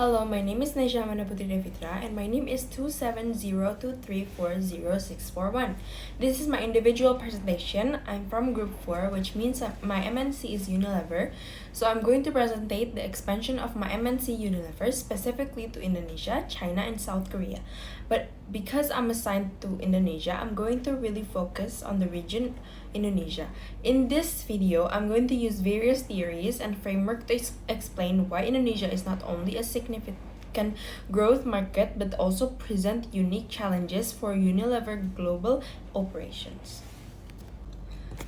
Hello, my name is Naija Manaputri Devitra and my name is 27023400641. This is my individual presentation. I'm from Group 4, which means that my MNC is Unilever. So I'm going to present the expansion of my MNC Unilever specifically to Indonesia, China, and South Korea. But because I'm assigned to Indonesia, I'm going to really focus on the region Indonesia. In this video, I'm going to use various theories and framework to explain why Indonesia is not only a significant growth market but also present unique challenges for Unilever global operations.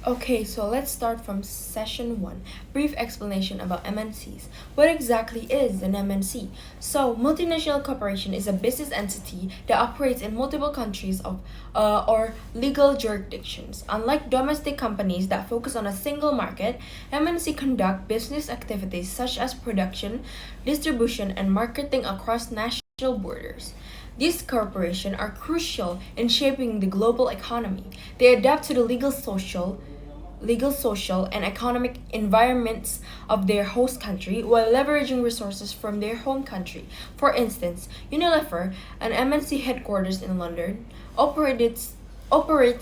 Okay, so let's start from session 1. Brief explanation about MNCs. What exactly is an MNC? So, multinational corporation is a business entity that operates in multiple countries or legal jurisdictions. Unlike domestic companies that focus on a single market, MNC conduct business activities such as production, distribution, and marketing across national borders. These corporations are crucial in shaping the global economy. They adapt to the legal, social, and economic environments of their host country while leveraging resources from their home country. For instance, Unilever, an MNC headquarters in London, operates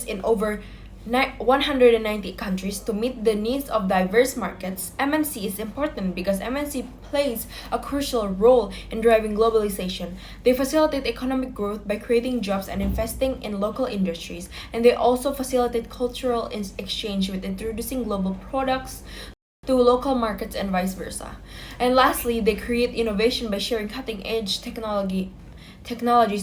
in over 190 countries to meet the needs of diverse markets. MNC is important because MNC plays a crucial role in driving globalization. They facilitate economic growth by creating jobs and investing in local industries, and they also facilitate cultural exchange with introducing global products to local markets and vice versa. And lastly, they create innovation by sharing cutting-edge technologies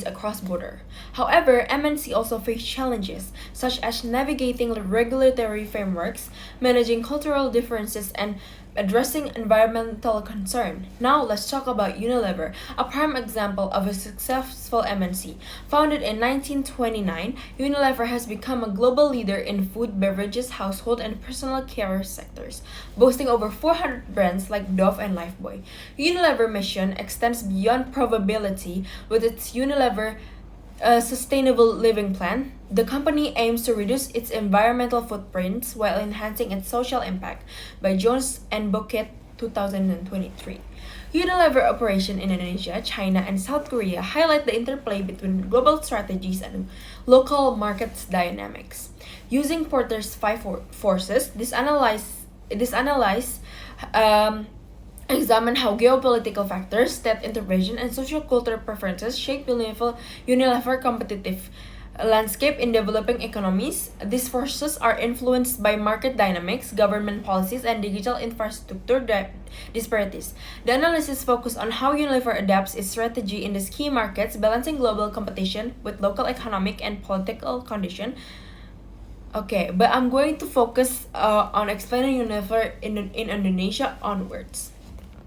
across border. However, MNC also face challenges such as navigating regulatory frameworks, managing cultural differences, and addressing environmental concern. Now let's talk about Unilever, a prime example of a successful MNC. Founded in 1929, Unilever has become a global leader in food, beverages, household, and personal care sectors, boasting over 400 brands like Dove and Lifebuoy. Unilever mission extends beyond probability with its Unilever sustainable living plan. The company aims to reduce its environmental footprints while enhancing its social impact by Jones and Bouquet 2023. Unilever operation in Indonesia, China, and South Korea highlight the interplay between global strategies and local markets dynamics. Using Porter's five forces, this analyze examine how geopolitical factors, state intervention, and social-cultural preferences shape Unilever competitive landscape in developing economies. These forces are influenced by market dynamics, government policies, and digital infrastructure disparities. The analysis focuses on how Unilever adapts its strategy in these key markets, balancing global competition with local economic and political conditions. Okay, but I'm going to focus on explaining Unilever in Indonesia onwards.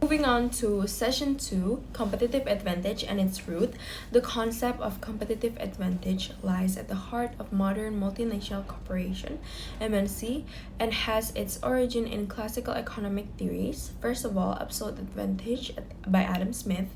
Moving on to session 2, competitive advantage and its root. The concept of competitive advantage lies at the heart of modern multinational corporation, MNC, and has its origin in classical economic theories. First of all, absolute advantage by Adam Smith.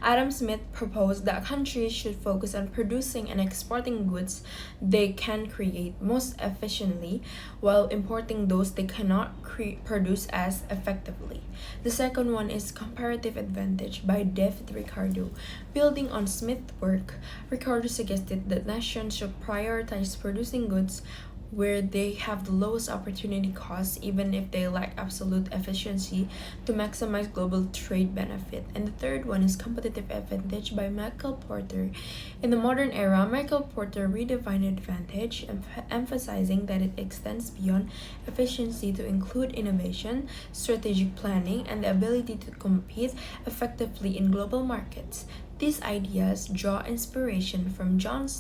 Adam Smith proposed that countries should focus on producing and exporting goods they can create most efficiently while importing those they cannot produce as effectively. The second one is comparative advantage by David Ricardo. Building on Smith's work, Ricardo suggested that nations should prioritize producing goods where they have the lowest opportunity costs, even if they lack absolute efficiency, to maximize global trade benefit. And the third one is competitive advantage by Michael Porter. In the modern era, Michael Porter redefined advantage, emphasizing that it extends beyond efficiency to include innovation, strategic planning, and the ability to compete effectively in global markets. These ideas draw inspiration from John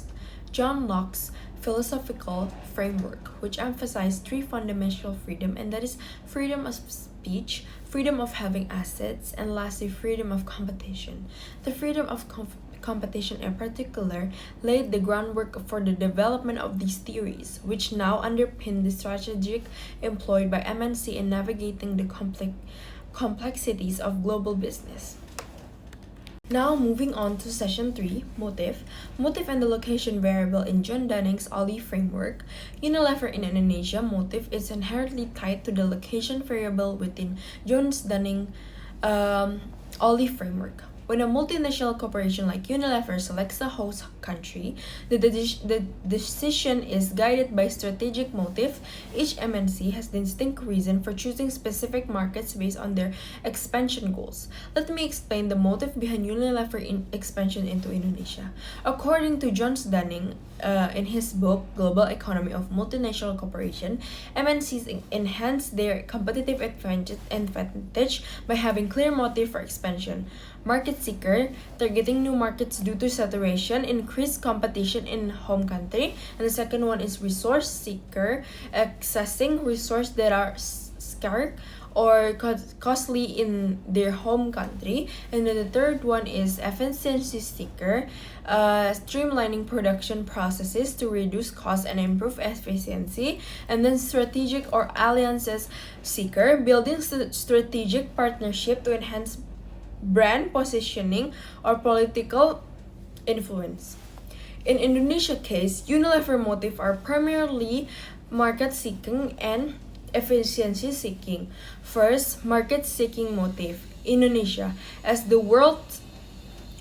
Locke's philosophical framework, which emphasized three fundamental freedom, and that is freedom of speech, freedom of having assets, and lastly, freedom of competition. The freedom of competition in particular laid the groundwork for the development of these theories, which now underpin the strategy employed by MNC in navigating the complexities of global business. Now moving on to session 3, motive. Motive and the location variable in John Dunning's OLI framework. Unilever in Indonesia motive is inherently tied to the location variable within John Dunning OLI framework. When a multinational corporation like Unilever selects a host country, the decision is guided by strategic motive. Each MNC has distinct reason for choosing specific markets based on their expansion goals. Let me explain the motive behind Unilever expansion into Indonesia. According to John Dunning, in his book Global Economy of Multinational Corporation, MNCs enhance their competitive advantage by having clear motive for expansion. Market seeker, targeting new markets due to saturation, increased competition in home country. And the second one is resource seeker, accessing resources that are scarce or costly in their home country. And then the third one is efficiency seeker, streamlining production processes to reduce costs and improve efficiency. And then strategic or alliances seeker, building strategic partnership to enhance brand positioning or political influence. In Indonesia case, Unilever motive are primarily market seeking and efficiency seeking. First, market seeking motive. Indonesia, as the world's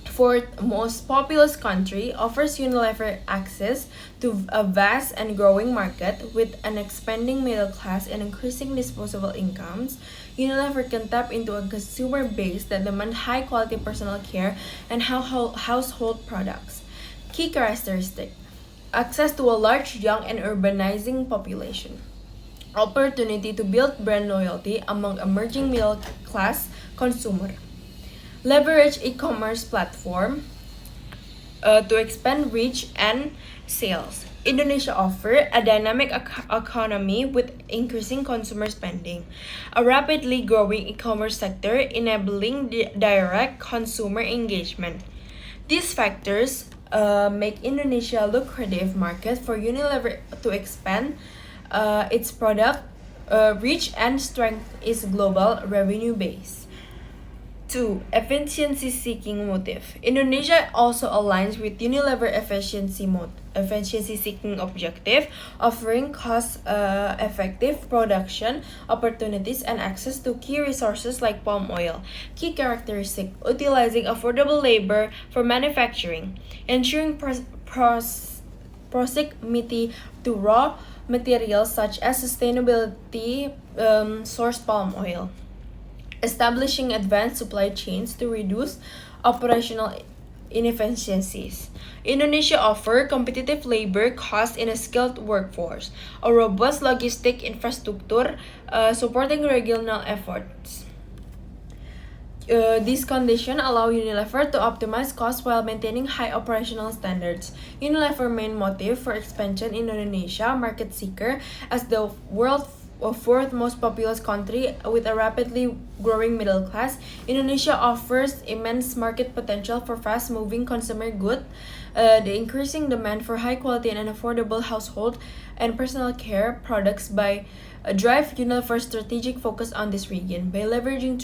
fourth most populous country, offers Unilever access to a vast and growing market. With an expanding middle class and increasing disposable incomes, Unilever can tap into a consumer base that demand high quality personal care and household products. Key characteristic: access to a large, young, and urbanizing population. Opportunity to build brand loyalty among emerging middle class consumer. Leverage e-commerce platform to expand reach and sales. Indonesia offers a dynamic economy with increasing consumer spending, a rapidly growing e-commerce sector enabling direct consumer engagement. These factors make Indonesia a lucrative market for Unilever to expand its product reach and strength its global revenue base. 2. Efficiency-seeking motive. Indonesia also aligns with Unilever efficiency-seeking objective, offering cost-effective production opportunities and access to key resources like palm oil. Key characteristic: utilizing affordable labor for manufacturing, ensuring proximity to raw materials such as sustainability sourced palm oil. Establishing advanced supply chains to reduce operational inefficiencies. Indonesia offers competitive labor costs in a skilled workforce, a robust logistic infrastructure supporting regional efforts. These conditions allow Unilever to optimize costs while maintaining high operational standards. Unilever's main motive for expansion in Indonesia, market seeker, as the world's fourth most populous country with a rapidly growing middle class, Indonesia offers immense market potential for fast-moving consumer goods. The increasing demand for high-quality and affordable household and personal care products by drive Unilever's strategic focus on this region by leveraging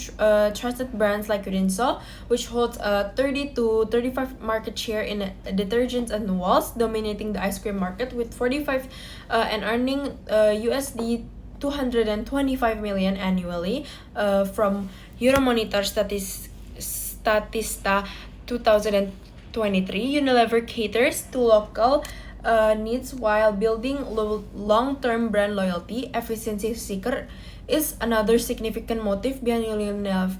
trusted brands like Rinso, which holds a 30 to 35 market share in detergents and walls, dominating the ice cream market with 45 and earning USD 225 million annually from Euromonitor Statista 2023. Unilever caters to local needs while building long-term brand loyalty. Efficiency seeker is another significant motive behind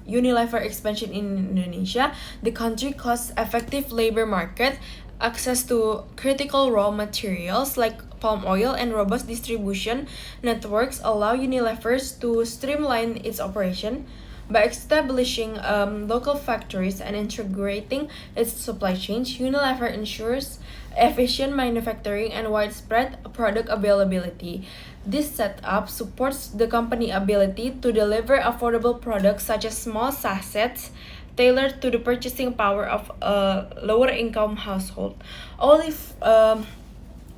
Unilever expansion in Indonesia. The country cost-effective labor market, access to critical raw materials like palm oil, and robust distribution networks allow Unilever to streamline its operation. By establishing local factories and integrating its supply chains, Unilever ensures efficient manufacturing and widespread product availability. This setup supports the company's ability to deliver affordable products such as small sachets tailored to the purchasing power of a lower-income household.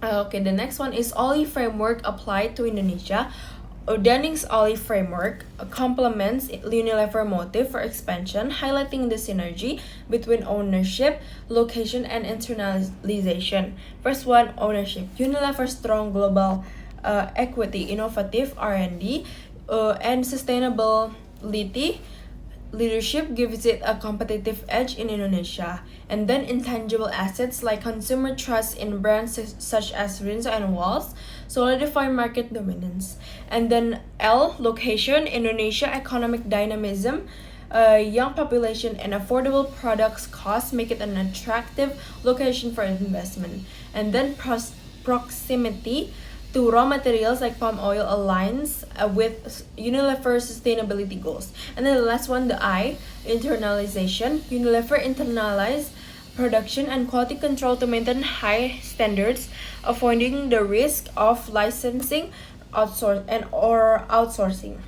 The next one is Olive Framework applied to Indonesia. Dunning's Olive Framework complements Unilever motive for expansion, highlighting the synergy between ownership, location, and internalization. First one, ownership. Unilever's strong global equity, innovative R&D, and sustainability leadership gives it a competitive edge in Indonesia. And then intangible assets like consumer trust in brands such as Rinso and Walls solidify market dominance. And then L, location, Indonesia economic dynamism, young population and affordable products cost make it an attractive location for investment. And then proximity to raw materials like palm oil aligns with Unilever's sustainability goals. And then the last one, the I, internalization. Unilever internalized production and quality control to maintain high standards, avoiding the risk of licensing, or outsourcing.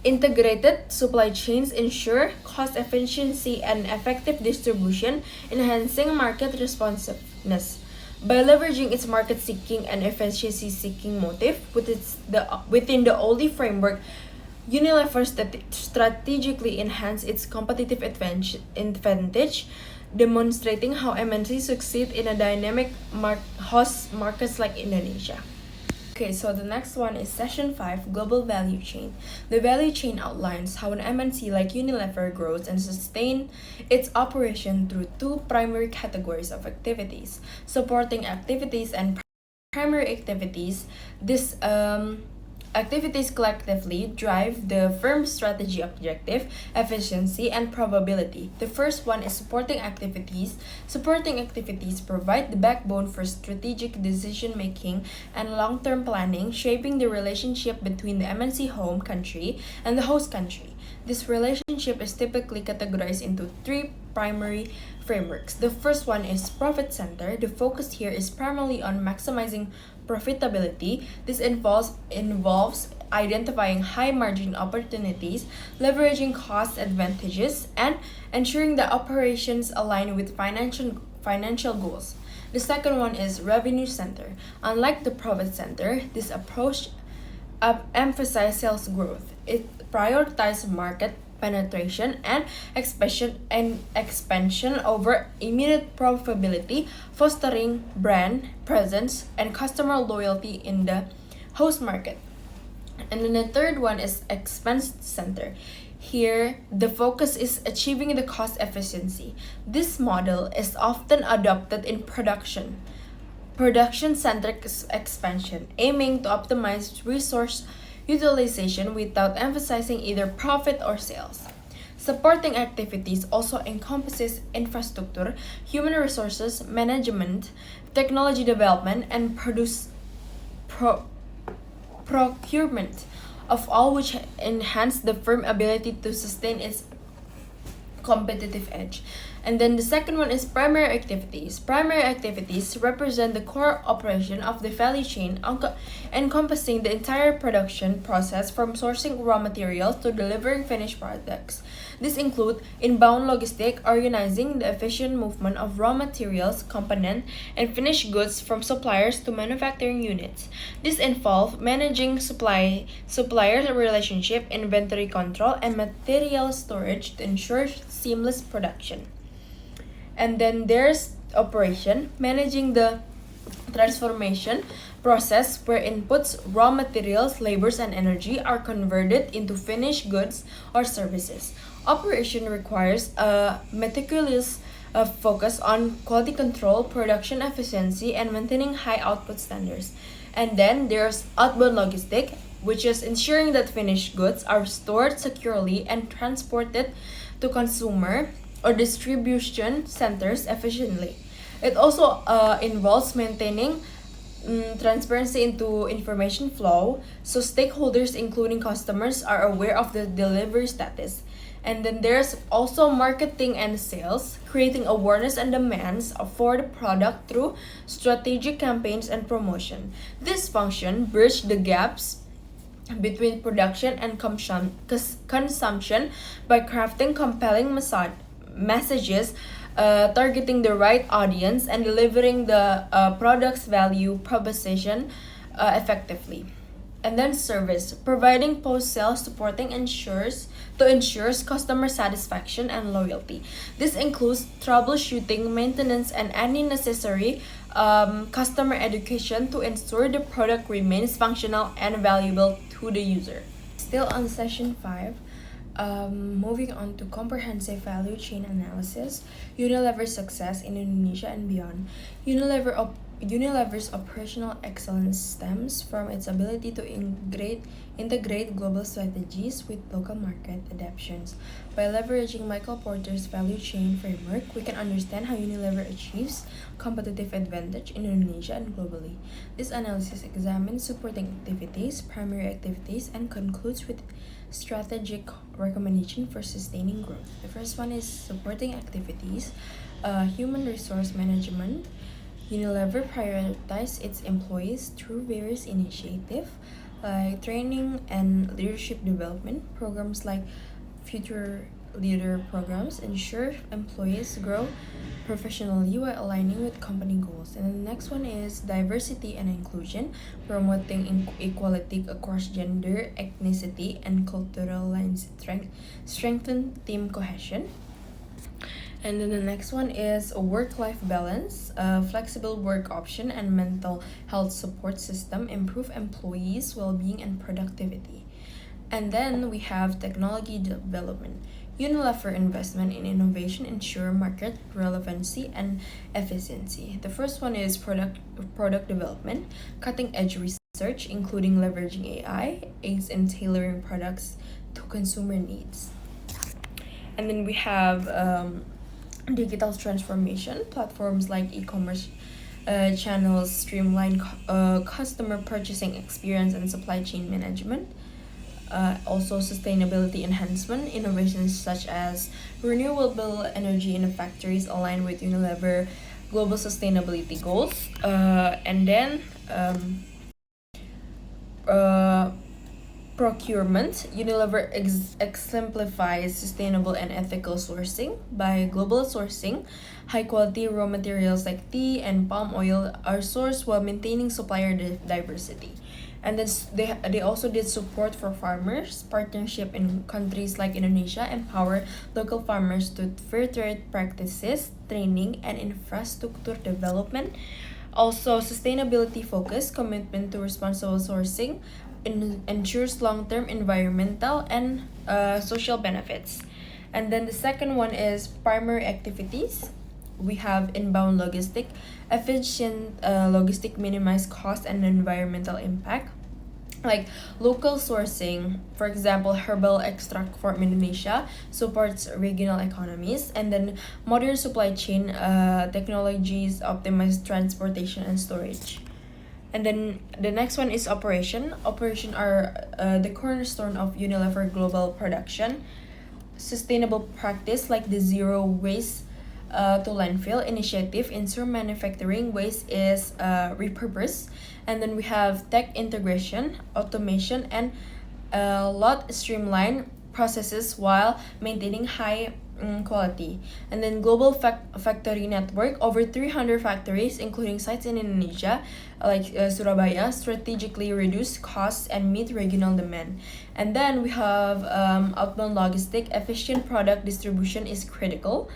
Integrated supply chains ensure cost efficiency and effective distribution, enhancing market responsiveness. By leveraging its market-seeking and efficiency-seeking motive within the Oldie framework, Unilever strategically enhanced its competitive advantage, demonstrating how MNCs succeed in a dynamic host markets like Indonesia. Okay, so the next one is Session 5, Global Value Chain. The value chain outlines how an MNC like Unilever grows and sustains its operation through two primary categories of activities: supporting activities and primary activities. These activities collectively drive the firm's strategy, objective, efficiency, and probability. The first one is supporting activities. Supporting activities provide the backbone for strategic decision-making and long-term planning, shaping the relationship between the MNC home country and the host country. This relationship is typically categorized into three primary frameworks. The first one is profit center. The focus here is primarily on maximizing profitability. This involves identifying high margin opportunities, leveraging cost advantages, and ensuring that operations align with financial goals. The second one is revenue center. Unlike the profit center, this approach emphasizes sales growth. It prioritizes market penetration and expansion over immediate profitability, fostering brand presence and customer loyalty in the host market. And then the third one is expense center. Here, the focus is achieving the cost efficiency. This model is often adopted in production-centric expansion, aiming to optimize resource utilization without emphasizing either profit or sales. Supporting activities also encompasses infrastructure, human resources management, technology development, and procurement, of all which enhance the firm's ability to sustain its competitive edge. And then the second one is primary activities. Primary activities represent the core operation of the value chain, encompassing the entire production process from sourcing raw materials to delivering finished products. These include inbound logistics, organizing the efficient movement of raw materials, components, and finished goods from suppliers to manufacturing units. This involves managing supplier relationship, inventory control, and material storage to ensure seamless production. And then there's operation, managing the transformation process where inputs, raw materials, labors, and energy are converted into finished goods or services. Operation requires a meticulous focus on quality control, production efficiency, and maintaining high output standards. And then there's outbound logistics, which is ensuring that finished goods are stored securely and transported to consumer or distribution centers efficiently. It also involves maintaining transparency into information flow so stakeholders including customers are aware of the delivery status. And then there's also marketing and sales, creating awareness and demands for the product through strategic campaigns and promotion. This function bridges the gaps between production and consumption by crafting compelling messages, targeting the right audience, and delivering the product's value proposition effectively. And then service, providing post-sale supporting ensures customer satisfaction and loyalty. This includes troubleshooting, maintenance, and any necessary customer education to ensure the product remains functional and valuable to the user. Still on session 5, Moving on to comprehensive value chain analysis, Unilever's success in Indonesia and beyond. Unilever's operational excellence stems from its ability to integrate global strategies with local market adaptations. By leveraging Michael Porter's value chain framework, we can understand how Unilever achieves competitive advantage in Indonesia and globally. This analysis examines supporting activities, primary activities, and concludes with strategic recommendation for sustaining growth. The first one is supporting activities, human resource management. Unilever prioritizes its employees through various initiatives like training and leadership development. Programs like Future Leader programs ensure employees grow professionally while aligning with company goals. And the next one is diversity and inclusion, promoting equality across gender, ethnicity, and cultural lines, strengthen team cohesion. And then the next one is a work-life balance, a flexible work option, and mental health support system improve employees' well-being and productivity. And then we have technology development. Unilever investment in innovation ensure market relevancy and efficiency. The first one is product development, cutting-edge research, including leveraging AI, aids in tailoring products to consumer needs. And then we have digital transformation. Platforms like e-commerce channels streamline customer purchasing experience and supply chain management. Also sustainability enhancement, innovations such as renewable energy in the factories align with Unilever global sustainability goals. And then procurement. Unilever exemplifies sustainable and ethical sourcing. By global sourcing, high quality raw materials like tea and palm oil are sourced while maintaining supplier diversity. And then they also did support for farmers. Partnership in countries like Indonesia empower local farmers to fair trade practices, training, and infrastructure development. Also, sustainability focus, commitment to responsible sourcing ensures long-term environmental and social benefits. And then the second one is primary activities. We have inbound logistic, efficient logistic minimize cost and environmental impact. Like local sourcing, for example, herbal extract from Indonesia supports regional economies, and then modern supply chain technologies optimize transportation and storage. And then the next one is operation. Operation are the cornerstone of Unilever global production. Sustainable practice like the zero waste to landfill initiative ensure manufacturing waste is repurposed. And then we have tech integration, automation, and lot streamline processes while maintaining high quality. And then global factory network, over 300 factories including sites in Indonesia like Surabaya strategically reduce costs and meet regional demand. And then we have outbound logistic, efficient product distribution is critical.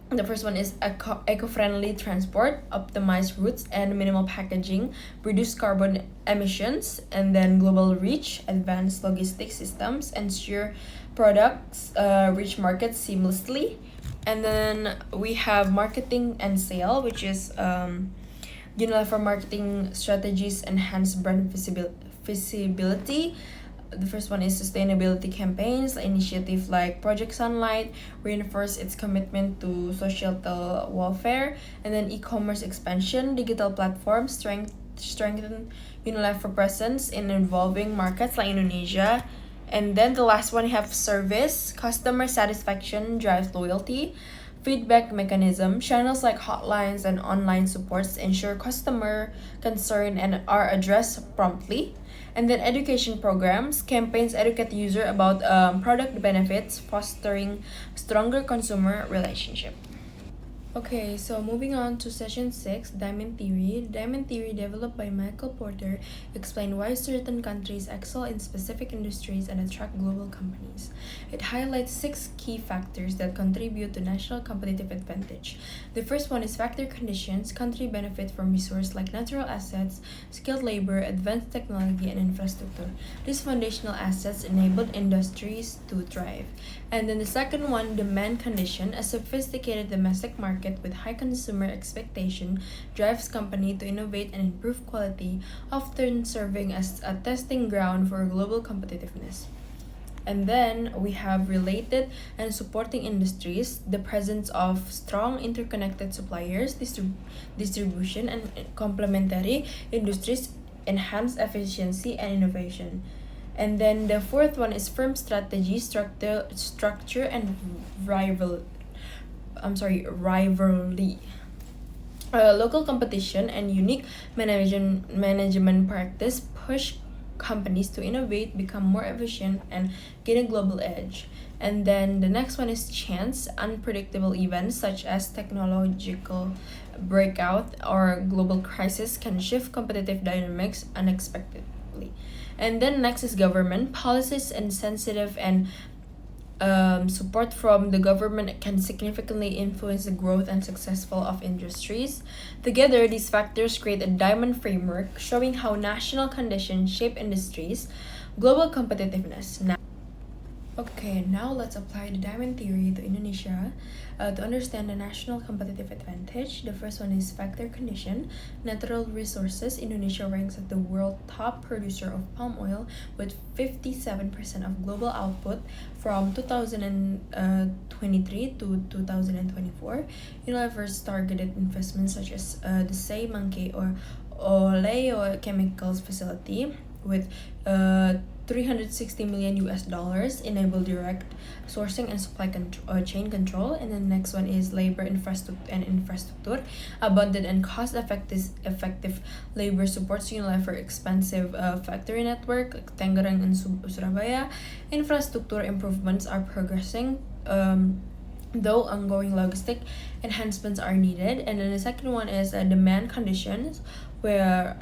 The first one is eco-friendly transport, optimized routes and minimal packaging, reduce carbon emissions. And then global reach, advanced logistics systems ensure products reach markets seamlessly. And then we have marketing and sale, which is Unilever marketing strategies enhance brand visibility. The first one is sustainability campaigns. Initiative like Project Sunlight reinforce its commitment to societal welfare. And then e-commerce expansion, digital platforms strengthen Unilever presence in evolving markets like Indonesia. And then the last one, you have service, customer satisfaction drives loyalty. Feedback mechanism, channels like hotlines and online supports ensure customer concern and are addressed promptly. And then education programs, campaigns educate user about product benefits, fostering stronger consumer relationship. Okay, so moving on to session 6, Diamond Theory. Diamond Theory, developed by Michael Porter, explained why certain countries excel in specific industries and attract global companies. It highlights 6 key factors that contribute to national competitive advantage. The first one is factor conditions. Country benefit from resources like natural assets, skilled labor, advanced technology, and infrastructure. These foundational assets enabled industries to thrive. And then the second one, demand condition. A sophisticated domestic market with high consumer expectation drives company to innovate and improve quality, often serving as a testing ground for global competitiveness. And then we have related and supporting industries, the presence of strong interconnected suppliers, distribution, and complementary industries enhance efficiency and innovation. And then the fourth one is firm strategy, structure, and rivalry. Local competition and unique management practice push companies to innovate, become more efficient, and gain a global edge. And then the next one is chance. Unpredictable events such as technological breakout or global crisis can shift competitive dynamics unexpectedly. And then next is government. Policies insensitive and support from the government can significantly influence the growth and successful of industries. Together, these factors create a diamond framework showing how national conditions shape industries, global competitiveness. Okay, now let's apply the diamond theory to Indonesia. To understand the national competitive advantage, the first one is factor condition. Natural resources. Indonesia ranks as the world top producer of palm oil with 57% of global output from 2023 to 2024. Unilever's targeted investments such as the Mangke or oleochemicals facility with 360 million US dollars enable direct sourcing and supply chain control. And the next one is labor infrastructure. Abundant and cost effective labor supports Unilever expansive factory network like Tangerang and Surabaya. Infrastructure improvements are progressing, though ongoing logistic enhancements are needed. And then the second one is demand conditions, where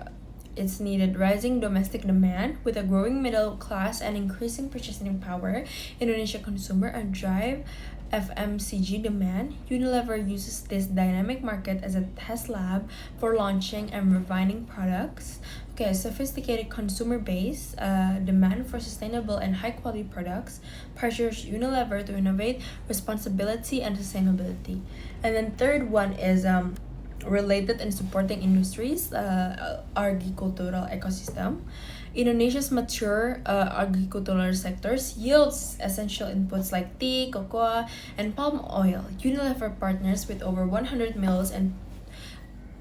it's needed rising domestic demand with a growing middle class and increasing purchasing power. Indonesia consumer and drive FMCG demand. Unilever uses this dynamic market as a test lab for launching and refining products. Okay, sophisticated consumer base, demand for sustainable and high quality products pressures Unilever to innovate responsibility and sustainability. And then third one is related and supporting industries, agricultural ecosystem. Indonesia's mature agricultural sectors yields essential inputs like tea, cocoa, and palm oil. Unilever partners with over 100 mills and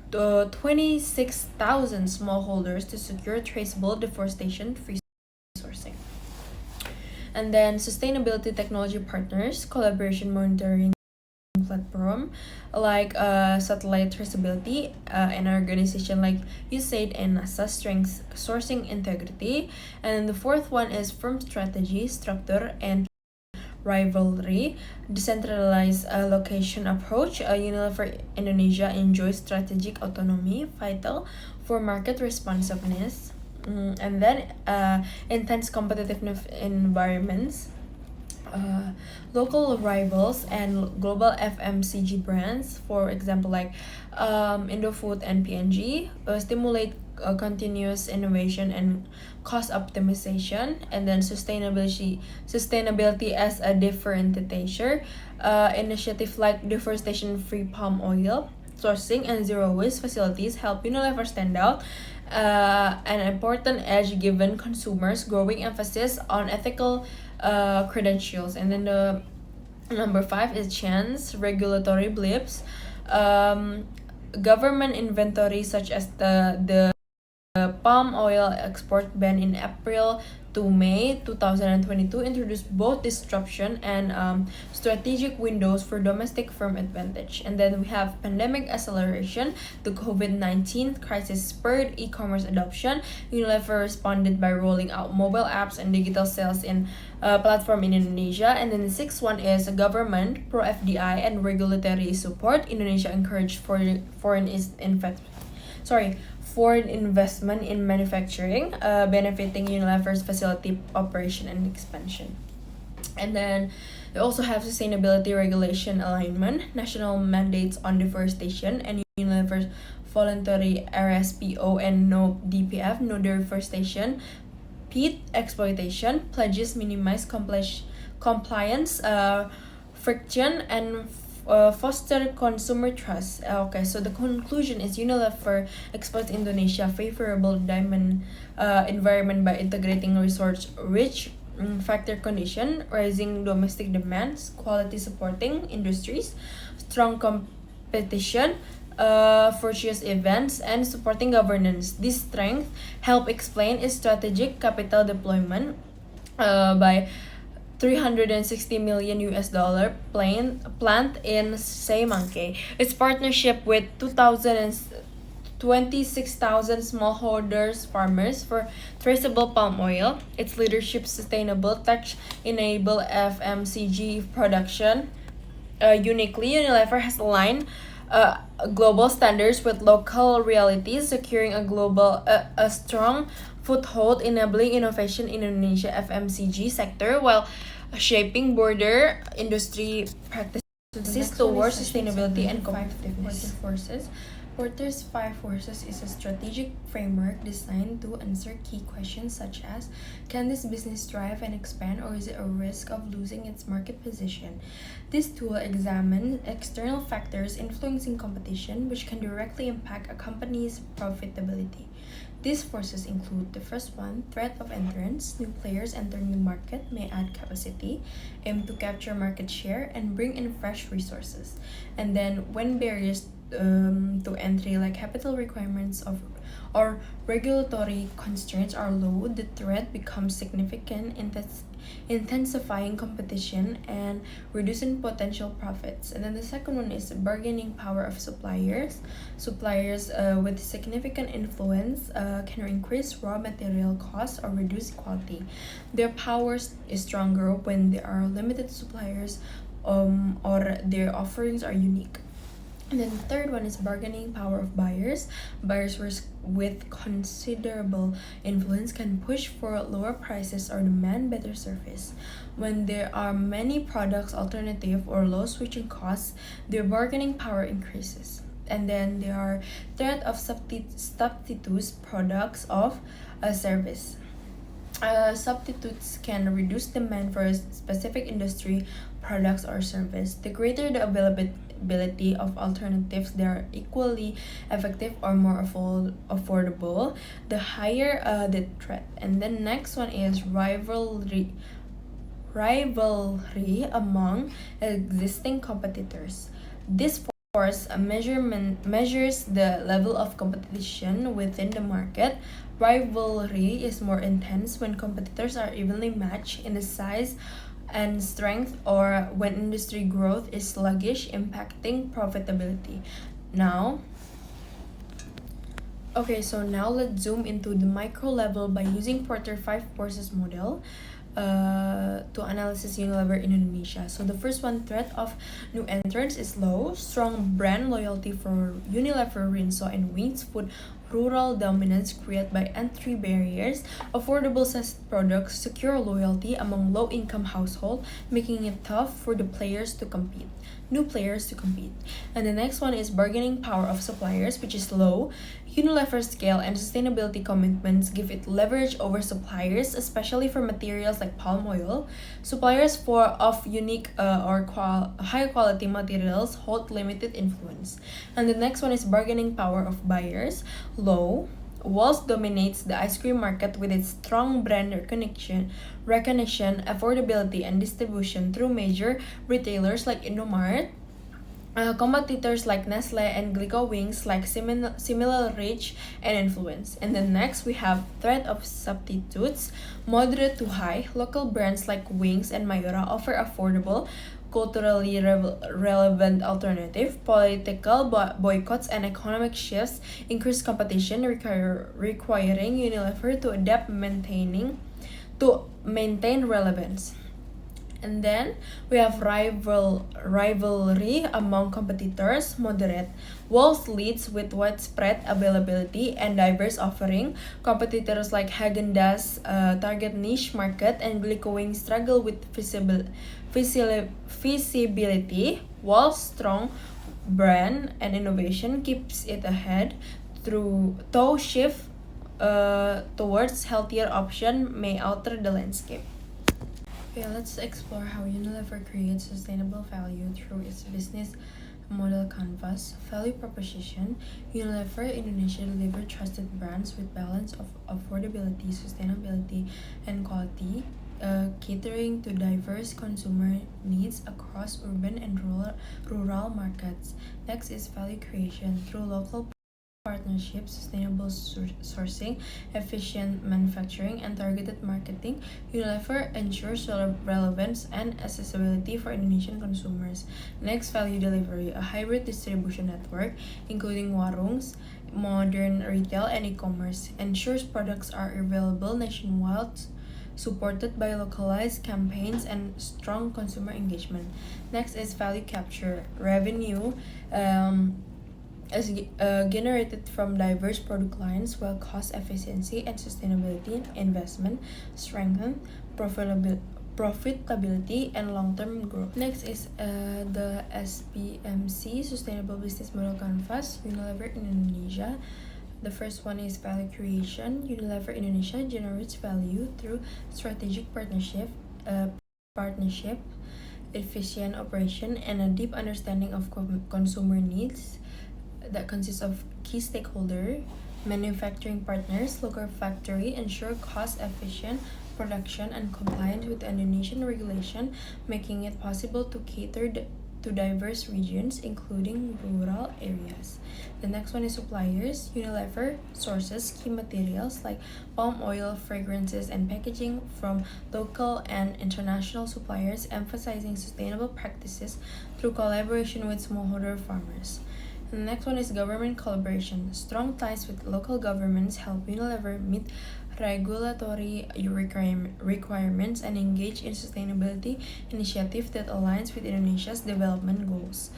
26,000 smallholders to secure traceable deforestation-free sourcing. And then sustainability technology partners, collaboration monitoring platform like satellite traceability, an organization like USAID and NASA strengths sourcing integrity. And the fourth one is firm strategy, structure, and rivalry. Decentralized location approach. Unilever Indonesia enjoys strategic autonomy, vital for market responsiveness. And then intense competitive environments. Local rivals and global FMCG brands, for example, like Indofood and P&G, stimulate continuous innovation and cost optimization. And then sustainability as a differentiator. Initiative like deforestation-free palm oil sourcing and zero waste facilities help Unilever stand out. An important edge given consumers' growing emphasis on ethical credentials. And then the number 5 is chance, regulatory blips. Government inventory such as the palm oil export ban in April to May 2022 introduced both disruption and strategic windows for domestic firm advantage. And then we have pandemic acceleration. The COVID-19 crisis spurred e-commerce adoption. Unilever responded by rolling out mobile apps and digital sales in platform in Indonesia. And then the sixth one is government, pro-FDI, and regulatory support. Indonesia encouraged foreign investment in manufacturing, benefiting Unilever's facility operation and expansion. And then they also have sustainability regulation alignment, national mandates on deforestation, and Unilever's voluntary RSPO and no DPF, no deforestation, peat exploitation, pledges minimize compliance, friction, and foster consumer trust. Okay, so the conclusion is Unilever exploits Indonesia favorable diamond environment by integrating resource-rich factor condition, rising domestic demands, quality supporting industries, strong competition, virtuous events, and supporting governance. This strength help explain its strategic capital deployment by 360 million US dollar plant in Seymonkey. Its partnership with 26,000 smallholders farmers for traceable palm oil. Its leadership sustainable tech enable FMCG production. Uniquely, Unilever has aligned global standards with local realities, securing a strong foothold, enabling innovation in Indonesia FMCG sector while shaping border industry practices towards sustainability and competitiveness. Porter's Five Forces is a strategic framework designed to answer key questions such as: can this business thrive and expand, or is it a risk of losing its market position? This tool examines external factors influencing competition, which can directly impact a company's profitability. These forces include the first one, threat of entrance. New players entering the market may add capacity, aim to capture market share, and bring in fresh resources. And then when barriers to entry like capital requirements or regulatory constraints are low, the threat becomes significant, intensifying competition and reducing potential profits. And then the second one is bargaining power of suppliers. Suppliers with significant influence can increase raw material costs or reduce quality. Their power is stronger when there are limited suppliers or their offerings are unique. And then the third one is bargaining power of buyers. Buyers with considerable influence can push for lower prices or demand better service. When there are many products alternative or low switching costs, their bargaining power increases. And then there are threat of substitutes products of a service. Substitutes can reduce demand for a specific industry, products, or service. The greater the availability of alternatives that are equally effective or more affordable, the higher the threat. And then next one is rivalry among existing competitors. This force measures the level of competition within the market. Rivalry is more intense when competitors are evenly matched in the size and strength, or when industry growth is sluggish, impacting profitability. Now let's zoom into the micro level by using Porter 5 Forces model to analyze Unilever in Indonesia. So the first one, threat of new entrants is low. Strong brand loyalty for Unilever, Rinso, and Wings Food. Rural dominance created by entry barriers. Affordable products secure loyalty among low-income households, making it tough for the new players to compete. And the next one is bargaining power of suppliers, which is low. Unilever's scale and sustainability commitments give it leverage over suppliers, especially for materials like palm oil. Suppliers of unique or high quality materials hold limited influence. And the next one is bargaining power of buyers, low. Walls dominates the ice cream market with its strong brand recognition, affordability, and distribution through major retailers like Indomart. Competitors like Nestle and Glico Wings like similar reach and influence. And then next we have threat of substitutes, moderate to high. Local brands like Wings and Mayora offer affordable, culturally relevant alternative. Political boycotts and economic shifts increase competition, requiring Unilever to adapt, to maintain relevance. And then we have rivalry among competitors, moderate. Walls leads with widespread availability and diverse offering. Competitors like Häagen-Dazs target niche market, and Glycowing struggle with visibility. While strong brand and innovation keeps it ahead, though shift towards healthier option may alter the landscape. Okay, let's explore how Unilever creates sustainable value through its business model canvas. Value proposition: Unilever Indonesia delivers trusted brands with balance of affordability, sustainability, and quality, catering to diverse consumer needs across urban and rural markets. Next is value creation through local partnerships, sustainable sourcing, efficient manufacturing, and targeted marketing. Unilever ensures relevance and accessibility for Indonesian consumers. Next, value delivery, a hybrid distribution network, including warungs, modern retail, and e-commerce, ensures products are available nationwide, supported by localized campaigns and strong consumer engagement. Next is value capture, revenue. Is generated from diverse product lines, while cost efficiency and sustainability investment strengthen profitability and long-term growth. Next is the SBMC Sustainable Business Model Canvas, Unilever Indonesia. The first one is value creation. Unilever Indonesia generates value through strategic partnership, efficient operation, and a deep understanding of consumer needs that consists of key stakeholder, manufacturing partners, local factory, ensure cost-efficient production and compliance with Indonesian regulation, making it possible to cater to diverse regions, including rural areas. The next one is suppliers. Unilever sources key materials like palm oil, fragrances, and packaging from local and international suppliers, emphasizing sustainable practices through collaboration with smallholder farmers. The next one is government collaboration. Strong ties with local governments help Unilever meet regulatory requirements and engage in sustainability initiatives that aligns with Indonesia's development goals.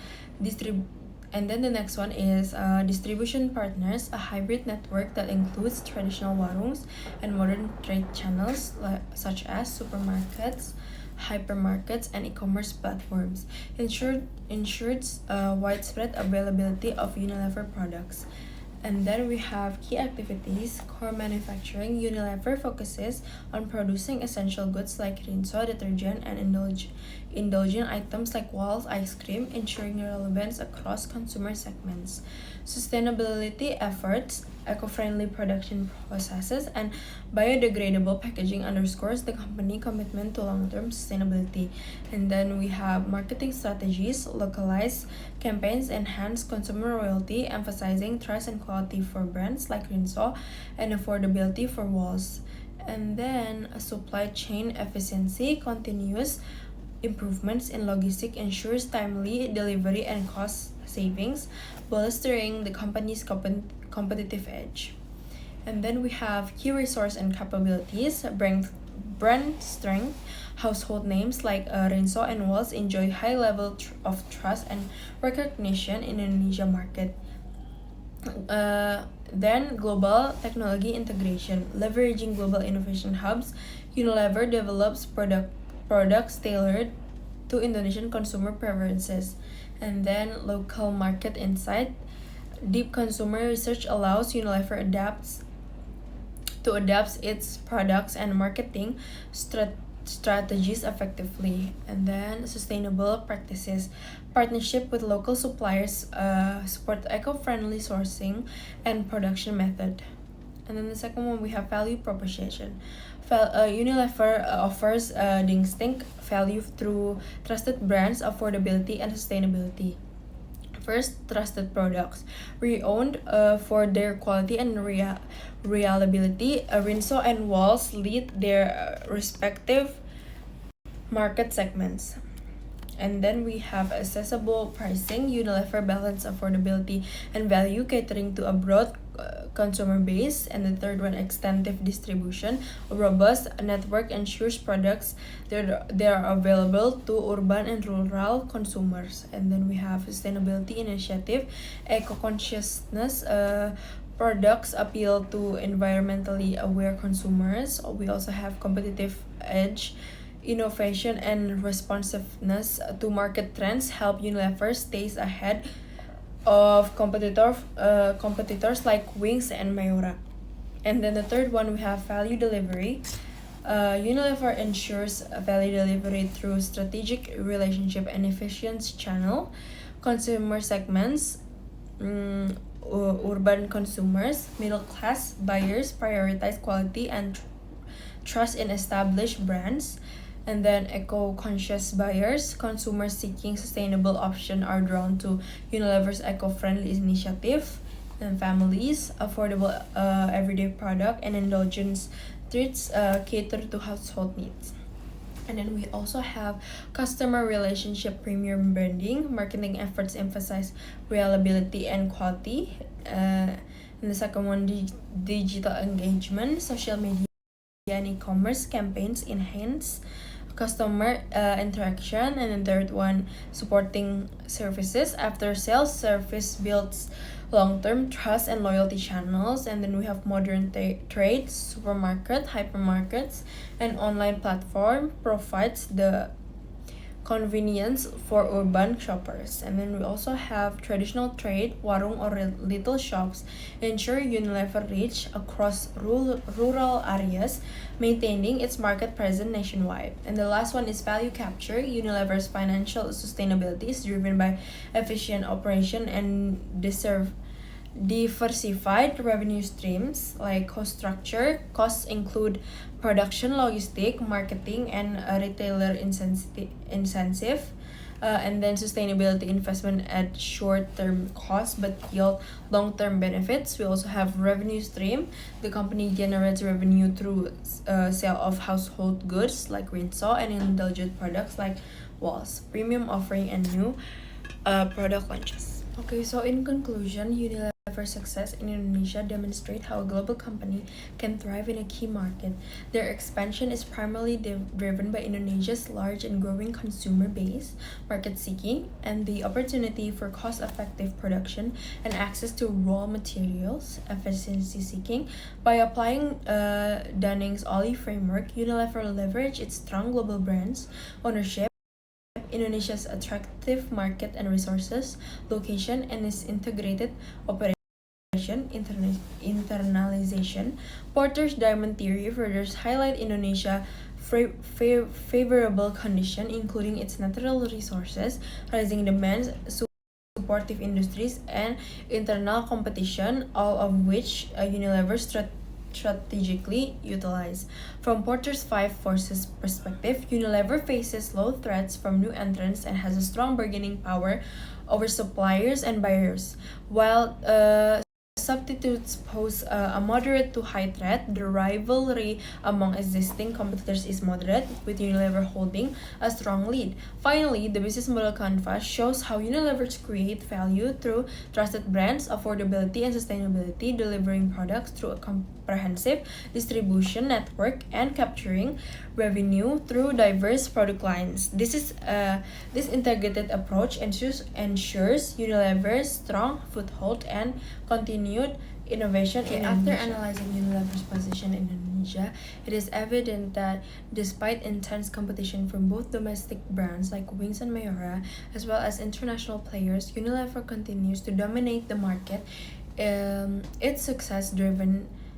And then the next one is distribution partners, a hybrid network that includes traditional warungs and modern trade channels such as supermarkets, hypermarkets, and e-commerce platforms, ensures widespread availability of Unilever products. And then we have key activities. Core manufacturing. Unilever focuses on producing essential goods like rinso, detergent, and indulgent items like Wall's ice cream, ensuring relevance across consumer segments. Sustainability efforts. Eco-friendly production processes and biodegradable packaging underscores the company commitment to long-term sustainability. And then we have marketing strategies. Localized campaigns enhance consumer loyalty, emphasizing trust and quality for brands like Rinso and affordability for Walls. And then supply chain efficiency. Continuous improvements in logistics ensures timely delivery and cost savings, bolstering the company's competitive edge. And then we have key resource and capabilities. Brand strength. Household names like Rinso and Walls enjoy high level of trust and recognition in the Indonesia market. Then global technology integration. Leveraging global innovation hubs, Unilever develops products tailored to Indonesian consumer preferences. And then local market insight. Deep consumer research allows Unilever adapt its products and marketing strategies effectively. And then sustainable practices. Partnership with local suppliers support eco-friendly sourcing and production method. And then the second one, we have value proposition. Unilever offers distinct value through trusted brands, affordability, and sustainability. First, trusted products. Renowned for their quality and reliability, Rinso and Walls lead their respective market segments. And then we have accessible pricing. Unilever balance affordability and value, catering to a broad consumer base. And the third one, extensive distribution. A robust network ensures products they are available to urban and rural consumers. And then we have sustainability initiative. Eco-consciousness. Products appeal to environmentally aware consumers. We also have competitive edge. Innovation and responsiveness to market trends help Unilever stays ahead of competitors like Wings and Mayora. And then the third one, we have value delivery. Unilever ensures value delivery through strategic relationship and efficient channel. Consumer segments, urban consumers, middle class buyers prioritize quality and trust in established brands. And then eco-conscious buyers, consumers seeking sustainable option are drawn to Unilever's eco-friendly initiative. And families, affordable everyday product and indulgence treats cater to household needs. And then we also have customer relationship premium branding. Marketing efforts emphasize reliability and quality. And the second one, digital engagement, social media and e-commerce campaigns enhance customer interaction. And the third one, supporting services. After sales service builds long-term trust and loyalty channels. And then we have modern trade, supermarket, hypermarkets, and online platform provides the convenience for urban shoppers. And then we also have traditional trade, warung or little shops, ensure Unilever reach across rural areas, maintaining its market presence nationwide. And the last one is value capture. Unilever's financial sustainability is driven by efficient operation and diversified revenue streams. Like cost structure, costs include production, logistic, marketing, and retailer incentive. And then sustainability investment at short-term costs but yield long-term benefits. We also have revenue stream. The company generates revenue through sale of household goods like Rinso and indulgent products like Walls, premium offering, and new product launches. Okay, so in conclusion, Unilever's success in Indonesia demonstrate how a global company can thrive in a key market. Their expansion is primarily driven by Indonesia's large and growing consumer base, market seeking, and the opportunity for cost-effective production and access to raw materials, efficiency seeking. By applying Dunning's Ollie framework, Unilever leveraged its strong global brands ownership, Indonesia's attractive market and resources, location, and its integrated operation. Internalization. Porter's diamond theory further highlight Indonesia favorable condition, including its natural resources, rising demand, supportive industries, and internal competition, all of which Unilever strategically utilize. From Porter's five forces perspective, Unilever faces low threats from new entrants and has a strong bargaining power over suppliers and buyers. While substitutes pose a moderate to high threat, the rivalry among existing competitors is moderate, with Unilever holding a strong lead. Finally, the business model canvas shows how Unilever create value through trusted brands, affordability, and sustainability, delivering products through a comprehensive distribution network and capturing revenue through diverse product lines. This integrated approach ensures Unilever's strong foothold and continued innovation in After analyzing Unilever's position in Indonesia, it is evident that despite intense competition from both domestic brands like Wings and Mayora, as well as international players, Unilever continues to dominate the market. Its success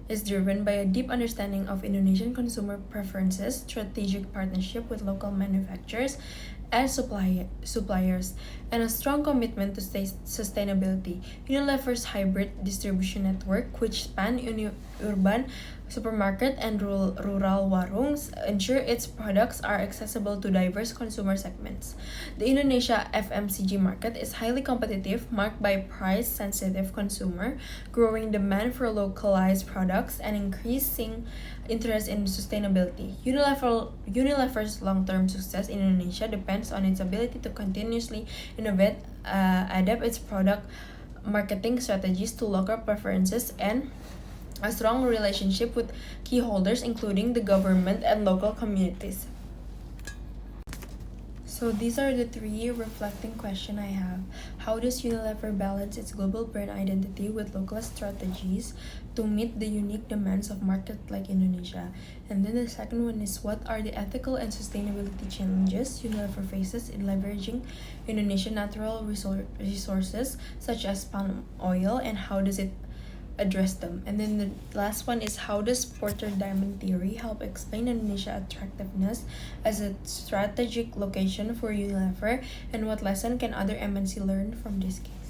is driven by a deep understanding of Indonesian consumer preferences, strategic partnership with local manufacturers, as suppliers, and a strong commitment to sustainability. Unilever's hybrid distribution network, which span urban supermarket and rural warungs, ensure its products are accessible to diverse consumer segments. The Indonesia FMCG market is highly competitive, marked by price-sensitive consumer, growing demand for localized products, and increasing interest in sustainability. Unilever's long-term success in Indonesia depends on its ability to continuously innovate, adapt its product marketing strategies to local preferences, and a strong relationship with key holders, including the government and local communities. So these are the three reflecting questions I have. How does Unilever balance its global brand identity with local strategies to meet the unique demands of market like Indonesia? And then the second one is, what are the ethical and sustainability challenges Unilever faces in leveraging Indonesian natural resources such as palm oil, and how does it address them? And then the last one is, how does Porter Diamond Theory help explain Indonesia's attractiveness as a strategic location for Unilever, and what lesson can other MNC learn from this case?